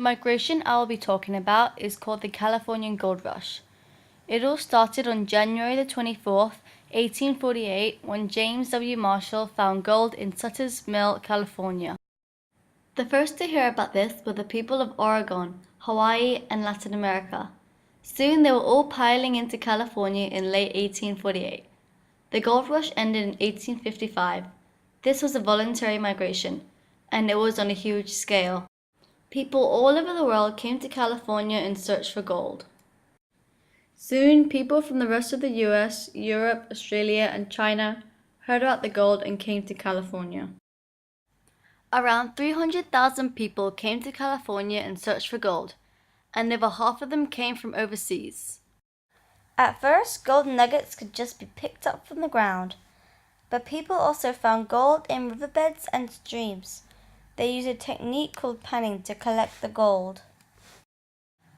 The migration I will be talking about is called the Californian Gold Rush. It all started on January the 24th, 1848, when James W. Marshall found gold in Sutter's Mill, California. The first to hear about this were the people of Oregon, Hawaii, and Latin America. Soon they were all piling into California in late 1848. The gold rush ended in 1855. This was a voluntary migration, and it was on a huge scale. People all over the world came to California in search for gold. Soon, people from the rest of the US, Europe, Australia, and China heard about the gold and came to California. Around 300,000 people came to California in search for gold, and over half of them came from overseas. At first, gold nuggets could just be picked up from the ground, but people also found gold in riverbeds and streams. They used a technique called panning to collect the gold.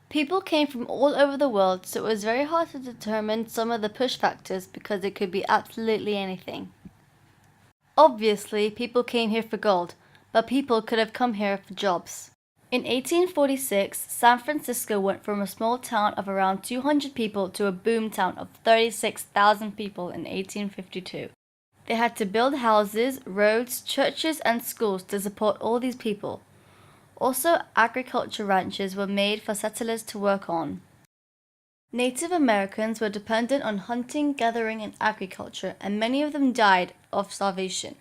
People came from all over the world, so it was very hard to determine some of the push factors because it could be absolutely anything. Obviously, people came here for gold, but people could have come here for jobs. In 1846, San Francisco went from a small town of around 200 people to a boom town of 36,000 people in 1852. They had to build houses, roads, churches, and schools to support all these people. Also, agriculture ranches were made for settlers to work on. Native Americans were dependent on hunting, gathering, and agriculture, and many of them died of starvation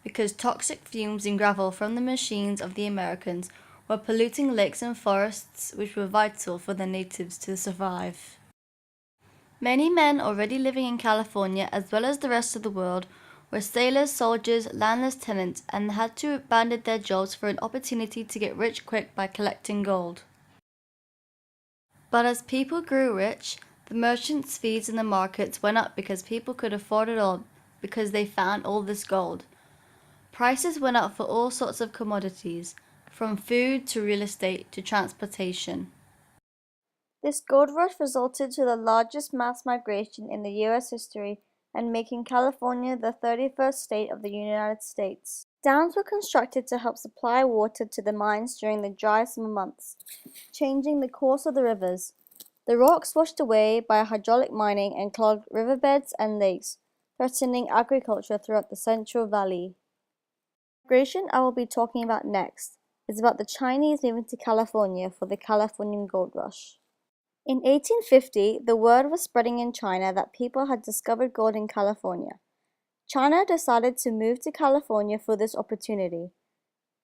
because toxic fumes and gravel from the machines of the Americans were polluting lakes and forests, which were vital for the natives to survive. Many men already living in California, as well as the rest of the world, were sailors, soldiers, landless tenants, and had to abandon their jobs for an opportunity to get rich quick by collecting gold. But as people grew rich, the merchants' fees in the markets went up because people could afford it all because they found all this gold. Prices went up for all sorts of commodities, from food to real estate to transportation. This gold rush resulted to the largest mass migration in the US history and making California the 31st state of the United States. Dams were constructed to help supply water to the mines during the dry summer months, changing the course of the rivers. The rocks washed away by hydraulic mining and clogged riverbeds and lakes, threatening agriculture throughout the Central Valley. The migration I will be talking about next is about the Chinese moving to California for the Californian Gold Rush. In 1850, the word was spreading in China that people had discovered gold in California. China decided to move to California for this opportunity.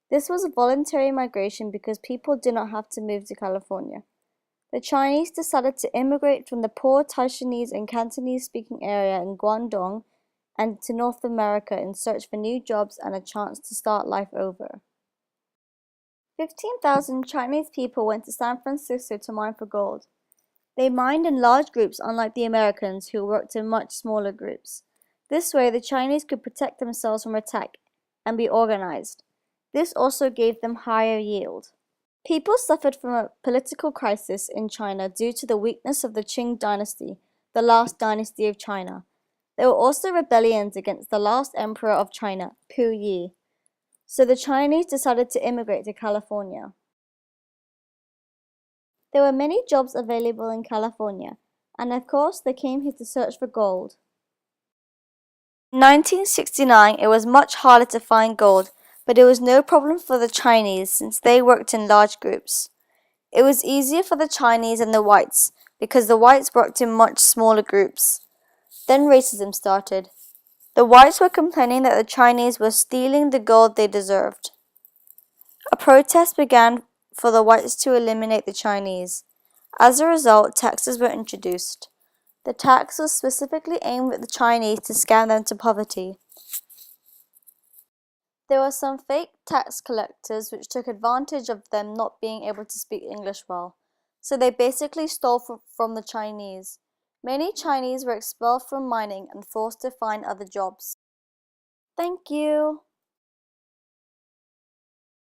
This was a voluntary migration because people did not have to move to California. The Chinese decided to immigrate from the poor Taishanese and Cantonese-speaking area in Guangdong and to North America in search for new jobs and a chance to start life over. 15,000 Chinese people went to San Francisco to mine for gold. They mined in large groups, unlike the Americans, who worked in much smaller groups. This way, the Chinese could protect themselves from attack and be organized. This also gave them higher yield. People suffered from a political crisis in China due to the weakness of the Qing dynasty, the last dynasty of China. There were also rebellions against the last emperor of China, Pu Yi. So the Chinese decided to immigrate to California. There were many jobs available in California, and of course they came here to search for gold. In 1969, it was much harder to find gold, but it was no problem for the Chinese since they worked in large groups. It was easier for the Chinese and the whites because the whites worked in much smaller groups. Then racism started. The whites were complaining that the Chinese were stealing the gold they deserved. A protest began for the whites to eliminate the Chinese. As a result, taxes were introduced. The tax was specifically aimed at the Chinese to scam them to poverty. There were some fake tax collectors which took advantage of them not being able to speak English well, so they basically stole from the Chinese. Many Chinese were expelled from mining and forced to find other jobs. Thank you.